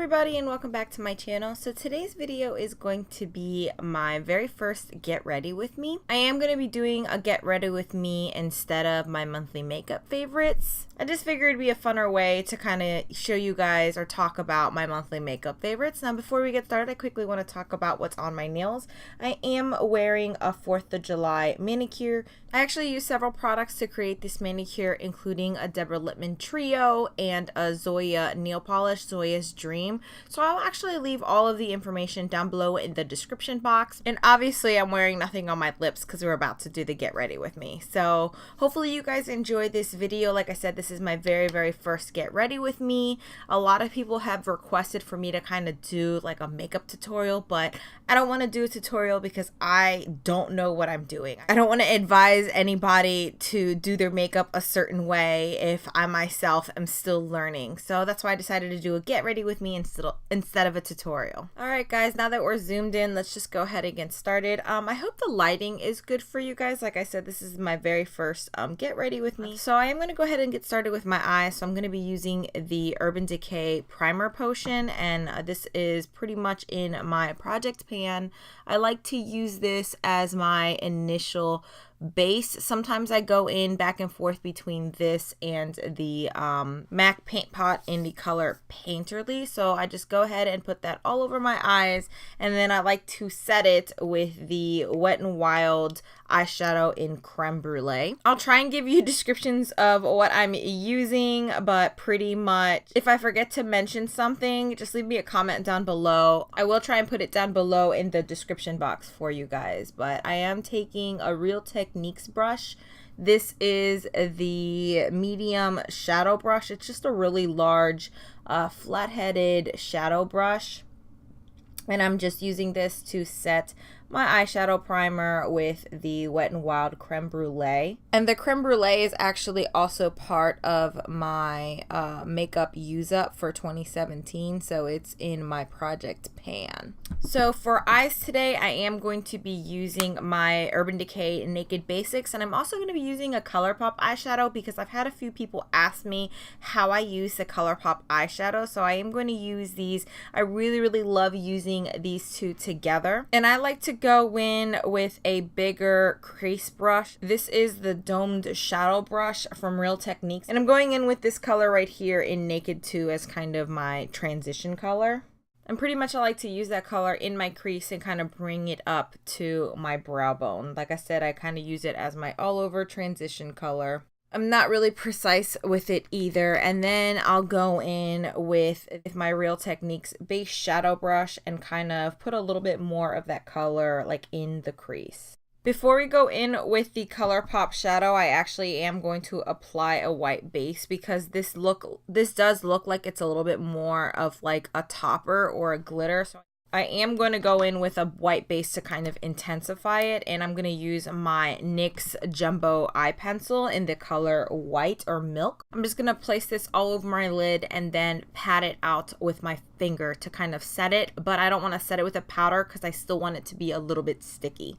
everybody and welcome back to my channel. So today's video is going to be my very first get ready with me. I am going to be doing a get ready with me instead of my monthly makeup favorites. I just figured it'd be a funner way to kind of show you guys or talk about my monthly makeup favorites. Now before we get started, I quickly want to talk about what's on my nails. I am wearing a 4th of July manicure. I actually used several products to create this manicure, including a Deborah Lippmann Trio and a Zoya nail polish, Zoya's Dream. So I'll actually leave all of the information down below in the description box. And obviously I'm wearing nothing on my lips because we're about to do the get ready with me. So hopefully you guys enjoyed this video. Like I said, this is my very first get ready with me. A lot of people have requested for me to kind of do like a makeup tutorial, but I don't want to do a tutorial because I don't know what I'm doing. I don't want to advise anybody to do their makeup a certain way if I myself am still learning. So that's why I decided to do a get ready with me instead of a tutorial. Alright guys, now that we're zoomed in, let's just go ahead and get started. I hope the lighting is good for you guys. Like I said, this is my very first get ready with me. So I am going to go ahead and get started with my eyes. So I'm going to be using the Urban Decay Primer Potion, and this is pretty much in my project pan. I like to use this as my initial base. Sometimes I go in back and forth between this and the MAC paint pot in the color Painterly. So I just go ahead and put that all over my eyes, and then I like to set it with the Wet n Wild eyeshadow in Creme Brulee. I'll try and give you descriptions of what I'm using, but pretty much if I forget to mention something, just leave me a comment down below. I will try and put it down below in the description box for you guys, but I am taking a Real Techniques brush. This is the medium shadow brush. It's just a really large flat-headed shadow brush, and I'm just using this to set my eyeshadow primer with the Wet n Wild Creme Brulee. And the Creme Brulee is actually also part of my makeup use up for 2017, so it's in my project pan. So for eyes today, I am going to be using my Urban Decay Naked Basics, and I'm also going to be using a Colourpop eyeshadow because I've had a few people ask me how I use the Colourpop eyeshadow, so I am going to use these. I really love using these two together, and I like to go in with a bigger crease brush. This is the domed shadow brush from Real Techniques, and I'm going in with this color right here in Naked 2 as kind of my transition color. And pretty much I like to use that color in my crease and kind of bring it up to my brow bone. Like I said, I kind of use it as my all over transition color. I'm not really precise with it either. And then I'll go in with my Real Techniques base shadow brush and kind of put a little bit more of that color like in the crease. Before we go in with the Colourpop shadow, I actually am going to apply a white base because this does look like it's a little bit more of like a topper or a glitter. So I am going to go in with a white base to kind of intensify it, and I'm going to use my NYX Jumbo Eye Pencil in the color White or Milk. I'm just going to place this all over my lid and then pat it out with my finger to kind of set it, but I don't want to set it with a powder because I still want it to be a little bit sticky.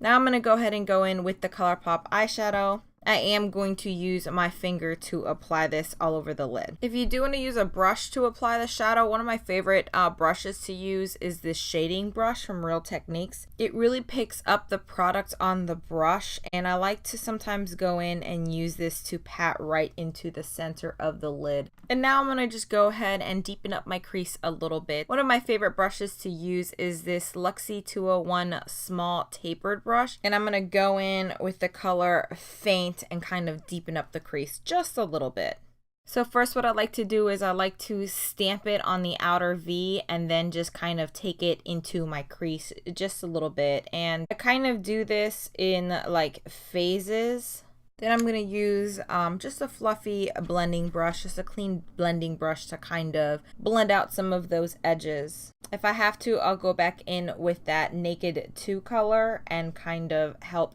Now I'm going to go ahead and go in with the Colourpop eyeshadow. I am going to use my finger to apply this all over the lid. If you do want to use a brush to apply the shadow, one of my favorite brushes to use is this shading brush from Real Techniques. It really picks up the product on the brush, and I like to sometimes go in and use this to pat right into the center of the lid. And now I'm going to just go ahead and deepen up my crease a little bit. One of my favorite brushes to use is this Luxie 201 small tapered brush, and I'm going to go in with the color Faint and kind of deepen up the crease just a little bit. So first what I like to do is I like to stamp it on the outer V and then just kind of take it into my crease just a little bit. And I kind of do this in like phases. Then I'm going to use just a fluffy blending brush, just a clean blending brush to kind of blend out some of those edges. If I have to, I'll go back in with that Naked 2 color and kind of help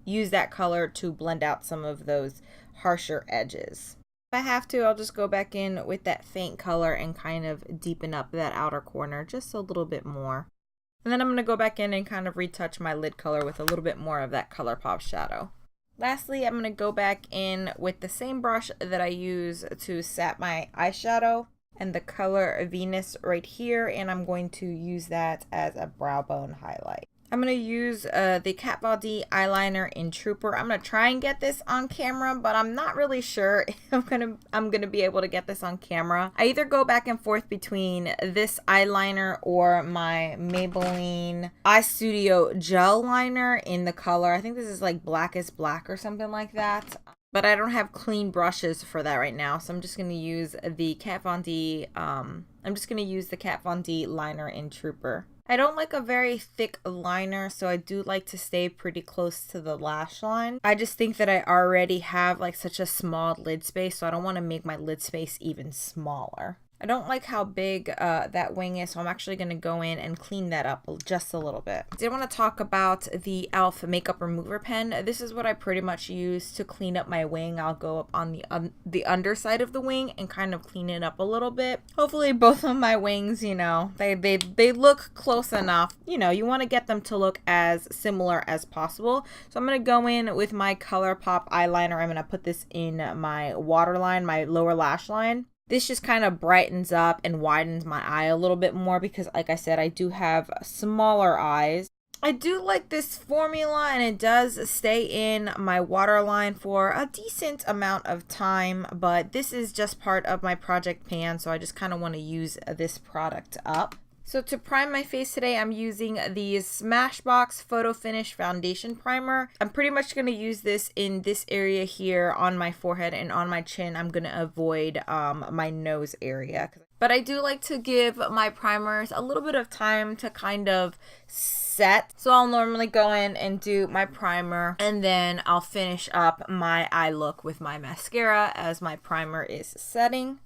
use that color to blend out some of those harsher edges. If I have to, I'll just go back in with that faint color and kind of deepen up that outer corner just a little bit more. And then I'm going to go back in and kind of retouch my lid color with a little bit more of that Colourpop shadow. Lastly, I'm going to go back in with the same brush that I use to set my eyeshadow and the color Venus right here, and I'm going to use that as a brow bone highlight. I'm going to use the Kat Von D eyeliner in Trooper. I'm going to try and get this on camera, but I'm not really sure if I'm gonna be able to get this on camera. I either go back and forth between this eyeliner or my Maybelline Eye Studio gel liner in the color. I think this is like Blackest Black or something like that. But I don't have clean brushes for that right now, so I'm just going to use the Kat Von D liner in Trooper. I don't like a very thick liner, so I do like to stay pretty close to the lash line. I just think that I already have like such a small lid space, so I don't want to make my lid space even smaller. I don't like how big that wing is, so I'm actually going to go in and clean that up just a little bit. I did want to talk about the e.l.f. makeup remover pen. This is what I pretty much use to clean up my wing. I'll go up on the underside of the wing and kind of clean it up a little bit. Hopefully both of my wings, you know, they look close enough. You know, you want to get them to look as similar as possible. So I'm going to go in with my Colourpop eyeliner. I'm going to put this in my waterline, my lower lash line. This just kind of brightens up and widens my eye a little bit more because, like I said, I do have smaller eyes. I do like this formula, and it does stay in my waterline for a decent amount of time, but this is just part of my project pan, so I just kind of want to use this product up. So to prime my face today, I'm using the Smashbox Photofinish Foundation Primer. I'm pretty much going to use this in this area here on my forehead and on my chin. I'm going to avoid my nose area. But I do like to give my primers a little bit of time to kind of set. So I'll normally go in and do my primer, and then I'll finish up my eye look with my mascara as my primer is setting.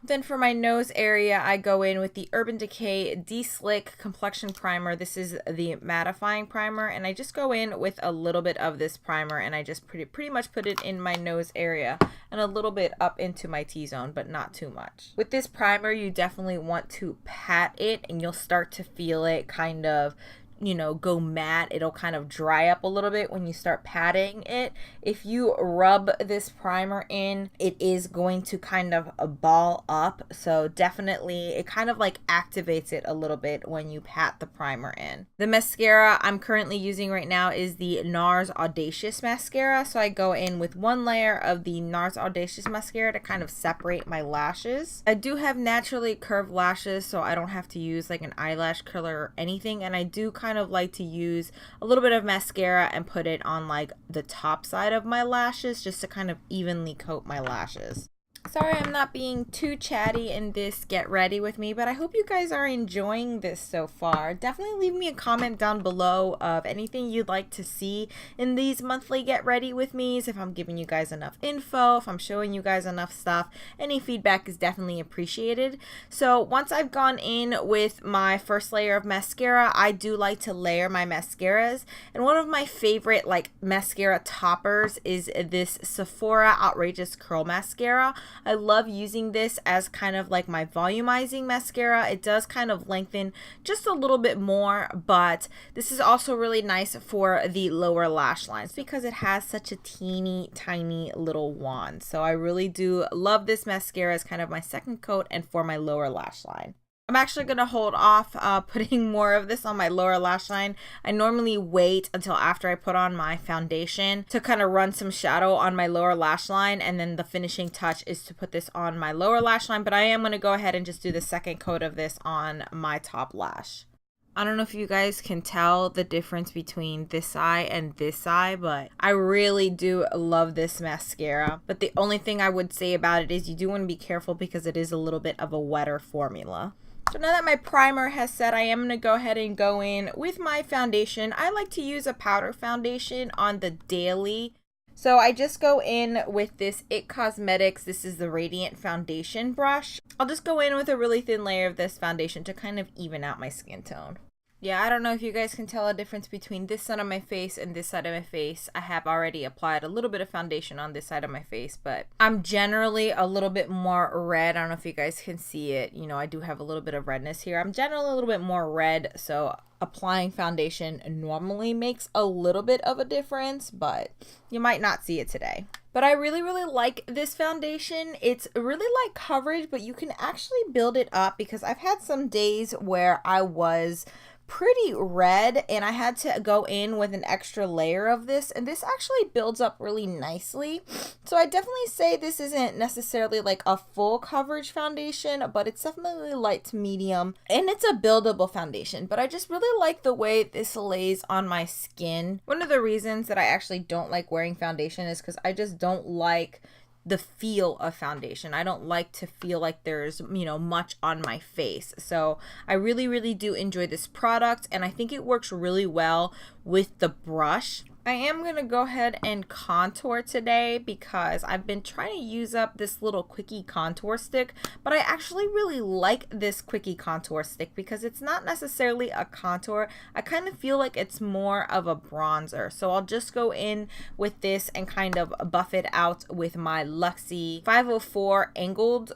Then for my nose area, I go in with the Urban Decay De-Slick Complexion Primer. This is the mattifying primer, and I just go in with a little bit of this primer, and I just pretty much put it in my nose area and a little bit up into my T-zone, but not too much. With this primer, you definitely want to pat it, and you'll start to feel it kind of, you know, go matte. It'll kind of dry up a little bit when you start patting it. If you rub this primer in, it is going to kind of ball up, so definitely it kind of like activates it a little bit when you pat the primer in. The mascara I'm currently using right now is the Nars Audacious mascara, so I go in with one layer of the Nars Audacious mascara to kind of separate my lashes. I do have naturally curved lashes, so I don't have to use like an eyelash curler or anything, and I do kind of like to use a little bit of mascara and put it on like the top side of my lashes just to kind of evenly coat my lashes. Sorry I'm not being too chatty in this get ready with me, but I hope you guys are enjoying this so far. Definitely leave me a comment down below of anything you'd like to see in these monthly get ready with me's, if I'm giving you guys enough info, if I'm showing you guys enough stuff. Any feedback is definitely appreciated. So once I've gone in with my first layer of mascara, I do like to layer my mascaras, and one of my favorite like mascara toppers is this Sephora Outrageous Curl Mascara. I love using this as kind of like my volumizing mascara. It does kind of lengthen just a little bit more, but this is also really nice for the lower lash lines because it has such a teeny tiny little wand. So I really do love this mascara as kind of my second coat and for my lower lash line. I'm actually going to hold off putting more of this on my lower lash line. I normally wait until after I put on my foundation to kind of run some shadow on my lower lash line, and then the finishing touch is to put this on my lower lash line, but I am going to go ahead and just do the second coat of this on my top lash. I don't know if you guys can tell the difference between this eye and this eye, but I really do love this mascara. But the only thing I would say about it is you do want to be careful because it is a little bit of a wetter formula. So now that my primer has set, I am going to go ahead and go in with my foundation. I like to use a powder foundation on the daily. So I just go in with this IT Cosmetics. This is the Radiant Foundation brush. I'll just go in with a really thin layer of this foundation to kind of even out my skin tone. Yeah, I don't know if you guys can tell a difference between this side of my face and this side of my face. I have already applied a little bit of foundation on this side of my face, but I'm generally a little bit more red. I don't know if you guys can see it. You know, I do have a little bit of redness here. I'm generally a little bit more red, so applying foundation normally makes a little bit of a difference, but you might not see it today. But I really, really like this foundation. It's really light coverage, but you can actually build it up because I've had some days where I was pretty red and I had to go in with an extra layer of this, and this actually builds up really nicely. So I definitely say this isn't necessarily like a full coverage foundation, but it's definitely light to medium, and it's a buildable foundation. But I just really like the way this lays on my skin. One of the reasons that I actually don't like wearing foundation is because I just don't like the feel of foundation. I don't like to feel like there's, you know, much on my face. So I really, really do enjoy this product, and I think it works really well with the brush. I am going to go ahead and contour today because I've been trying to use up this little Quickie contour stick, but I actually really like this Quickie contour stick because it's not necessarily a contour. I kind of feel like it's more of a bronzer. So I'll just go in with this and kind of buff it out with my Luxie 504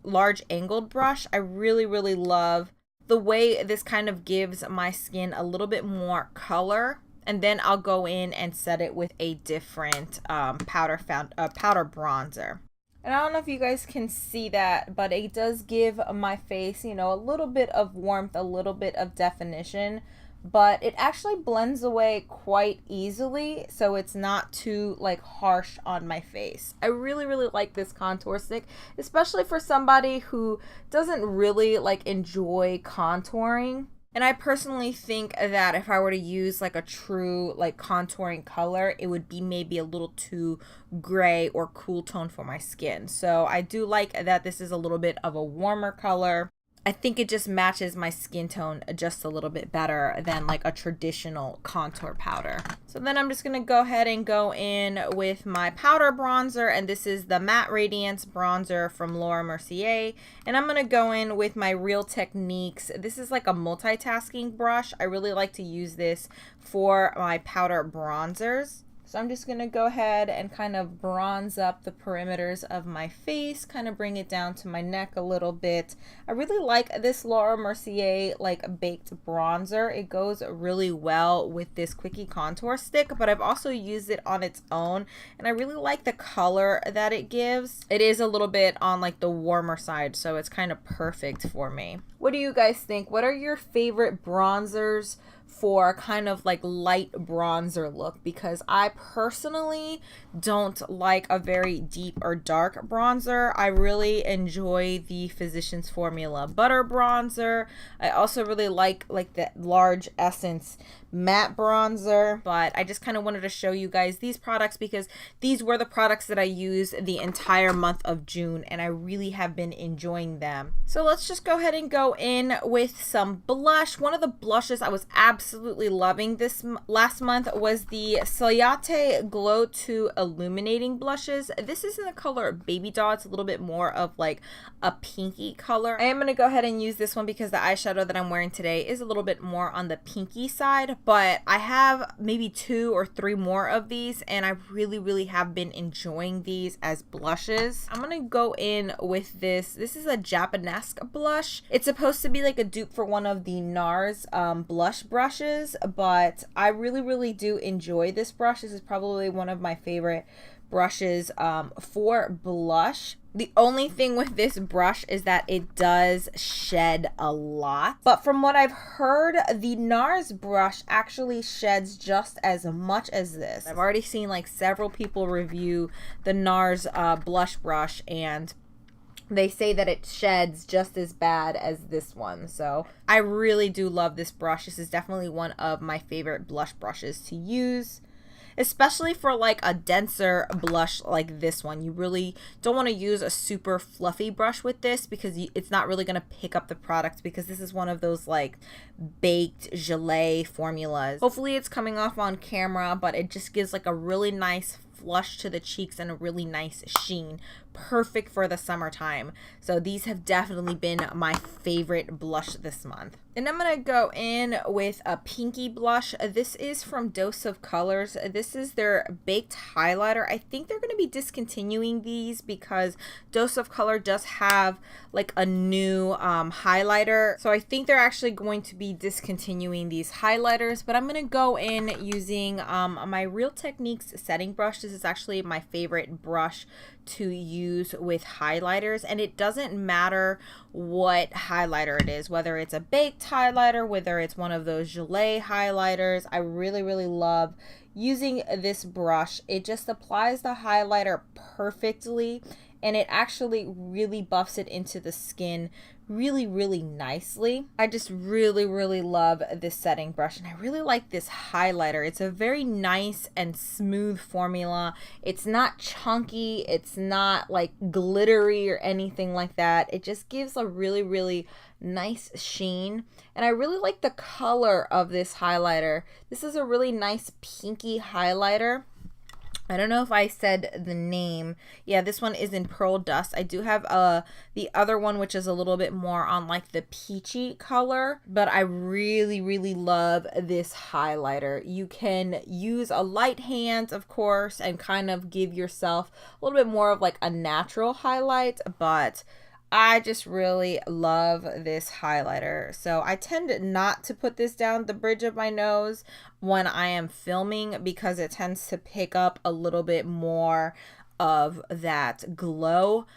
large angled brush. I really, really love the way this kind of gives my skin a little bit more color. And then I'll go in and set it with a different powder bronzer. And I don't know if you guys can see that, but it does give my face, you know, a little bit of warmth, a little bit of definition, but it actually blends away quite easily, so it's not too like harsh on my face. I really, really like this contour stick, especially for somebody who doesn't really like enjoy contouring. And I personally think that if I were to use like a true like contouring color, it would be maybe a little too gray or cool tone for my skin. So I do like that this is a little bit of a warmer color. I think it just matches my skin tone just a little bit better than like a traditional contour powder. So then I'm just going to go ahead and go in with my powder bronzer, and this is the Matte Radiance bronzer from Mercier. And I'm going to go in with my Real Techniques. This is like a multitasking brush. I really like to use this for my powder bronzers. So I'm just going to go ahead and kind of bronze up the perimeters of my face, kind of bring it down to my neck a little bit. I really like this Mercier like baked bronzer. It goes really well with this Quickie contour stick, but I've also used it on its own, and I really like the color that it gives. It is a little bit on like the warmer side, so it's kind of perfect for me. What do you guys think? What are your favorite bronzers for kind of like light bronzer look? Because I personally don't like a very deep or dark bronzer. I really enjoy the Physicians Formula butter bronzer. I also really like the large Essence matte bronzer, but I just kind of wanted to show you guys these products because these were the products that I used the entire month of June, and I really have been enjoying them. So let's just go ahead and go in with some blush. One of the blushes I was absolutely loving this last month was the Ciate Glow 2 Illuminating blushes. This is in the color Baby Doll. It's a little bit more of like a pinky color. I am going to go ahead and use this one because the eyeshadow that I'm wearing today is a little bit more on the pinky side, but I have maybe 2 or 3 more of these, and I really, really have been enjoying these as blushes. I'm going to go in with this. This is a Japanese blush. It's supposed to be like a dupe for one of the Nars blush brushes, but I really, really do enjoy this brush. This is probably one of my favorite brushes for blush. The only thing with this brush is that it does shed a lot, but from what I've heard, the Nars brush actually sheds just as much as this. I've already seen like several people review the Nars blush brush, and they say that it sheds just as bad as this one. So I really do love this brush. This is definitely one of my favorite blush brushes to use, especially for like a denser blush like this one. You really don't want to use a super fluffy brush with this because it's not really going to pick up the product, because this is one of those like baked gelée formulas. Hopefully it's coming off on camera, but it just gives like a really nice flush to the cheeks and a really nice sheen. Perfect for the summertime. So these have definitely been my favorite blush this month. And I'm going to go in with a pinky blush. This is from Dose of Colors. This is their baked highlighter. I think they're going to be discontinuing these because Dose of Color does have like a new highlighter. So I think they're actually going to be discontinuing these highlighters, but I'm going to go in using my Real Techniques setting brush. brushes is actually my favorite brush to use with highlighters, and it doesn't matter what highlighter it is, whether it's a baked highlighter, whether it's one of those gelée highlighters. I really love using this brush. It just applies the highlighter perfectly, and it actually really buffs it into the skin really nicely. I just really love this setting brush, and I really like this highlighter. It's a very nice and smooth formula. It's not chunky, it's not like glittery or anything like that. It just gives a really nice sheen, and I really like the color of this highlighter. This is a really nice pinky highlighter. I don't know if I said the name. Yeah, this one is in Pearl Dust. I do have the other one, which is a little bit more on like the peachy color, but I really love this highlighter. You can use a light hand, of course, and kind of give yourself a little bit more of like a natural highlight, but I just really love this highlighter. So I tend not to put this down the bridge of my nose when I am filming, because it tends to pick up a little bit more of that glow,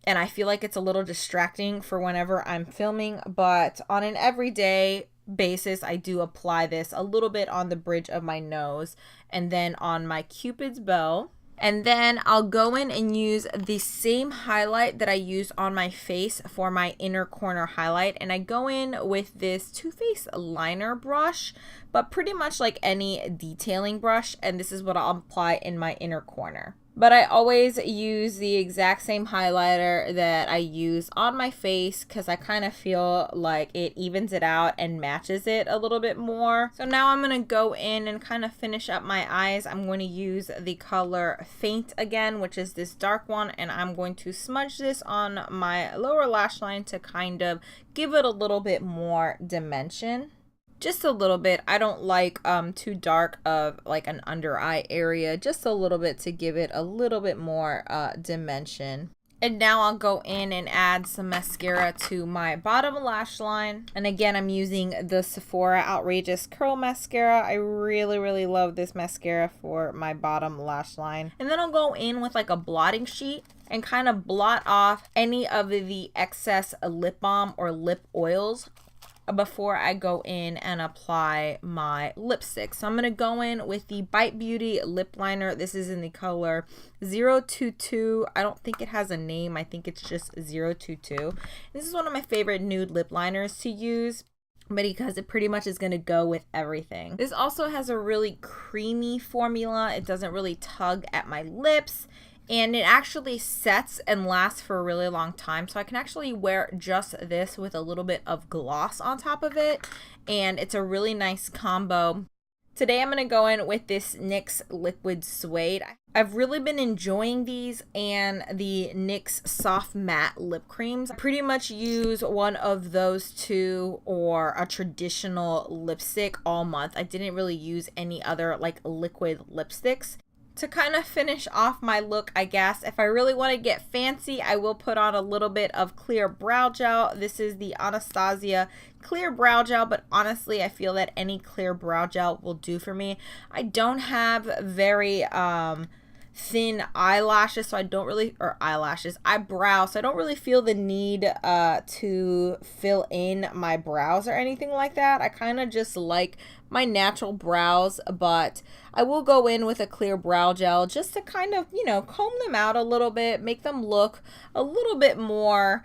and I feel like it's a little distracting for whenever I'm filming. But on an everyday basis, I do apply this a little bit on the bridge of my nose and then on my Cupid's bow. And then I'll go in and use the same highlight that I use on my face for my inner corner highlight. And I go in with this Too Faced liner brush, but pretty much like any detailing brush. And this is what I'll apply in my inner corner. But I always use the exact same highlighter that I use on my face, because I kind of feel like it evens it out and matches it a little bit more. So now I'm going to go in and kind of finish up my eyes. I'm going to use the color Faint again, which is this dark one, and I'm going to smudge this on my lower lash line to kind of give it a little bit more dimension. Just a little bit. I don't like too dark of like an under eye area, just a little bit to give it a little bit more dimension. And now I'll go in and add some mascara to my bottom lash line. And again, I'm using the Sephora Outrageous Curl Mascara. I really love this mascara for my bottom lash line. And then I'll go in with like a blotting sheet and kind of blot off any of the excess lip balm or lip oils before I go in and apply my lipstick. So I'm going to go in with the Bite Beauty lip liner. This is in the color 022. I don't think it has a name. I think it's just 022. This is one of my favorite nude lip liners to use, but because it pretty much is going to go with everything. This also has a really creamy formula. It doesn't really tug at my lips, and it actually sets and lasts for a really long time. So I can actually wear just this with a little bit of gloss on top of it, and it's a really nice combo. Today I'm going to go in with this NYX Liquid Suede. I've really been enjoying these and the NYX Soft Matte Lip Creams. I pretty much use one of those two or a traditional lipstick all month. I didn't really use any other like liquid lipsticks. To kind of finish off my look, I guess, if I really want to get fancy, I will put on a little bit of clear brow gel. This is the Anastasia clear brow gel, but honestly, I feel that any clear brow gel will do for me. I don't have very thin eyelashes, so I don't really, or eyelashes, eyebrows, so I don't really feel the need to fill in my brows or anything like that. I kind of just like my natural brows, but I will go in with a clear brow gel just to kind of, you know, comb them out a little bit, make them look a little bit more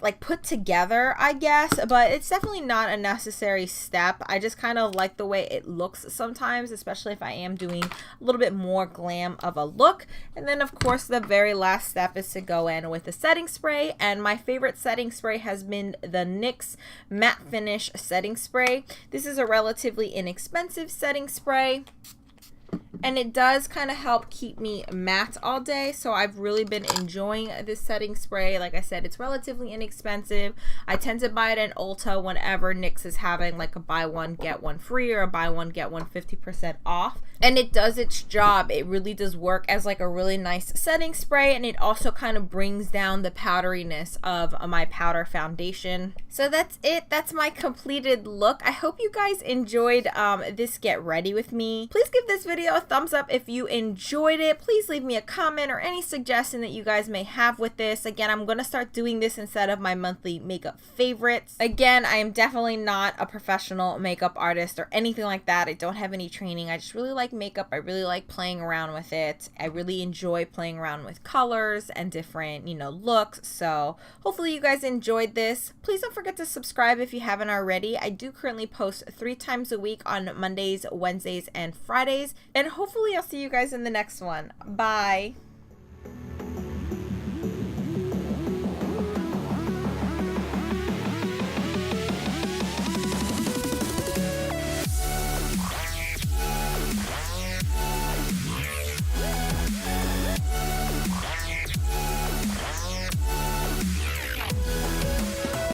like put together, I guess, but it's definitely not a necessary step. I just kind of like the way it looks sometimes, especially if I am doing a little bit more glam of a look. And then of course the very last step is to go in with the setting spray, and my favorite setting spray has been the NYX Matte Finish setting spray. This is a relatively inexpensive setting spray, and it does kind of help keep me matte all day. So I've really been enjoying this setting spray. Like I said, it's relatively inexpensive. I tend to buy it at Ulta whenever NYX is having like a buy one get one free or a buy one get one 50% off. and it does its job. It really does work as like a really nice setting spray, and it also kind of brings down the powderiness of my powder foundation. So that's it. That's my completed look. I hope you guys enjoyed this get ready with me. Please give this video a thumbs up if you enjoyed it. Please leave me a comment or any suggestion that you guys may have with this. Again, I'm gonna start doing this instead of my monthly makeup favorites. Again, I am definitely not a professional makeup artist or anything like that. I don't have any training. I just really like makeup. I really like playing around with it. I really enjoy playing around with colors and different, you know, looks. So hopefully you guys enjoyed this. Please don't forget to subscribe if you haven't already. I do currently post 3 times a week on Mondays, Wednesdays, and Fridays. And hopefully I'll see you guys in the next one. Bye.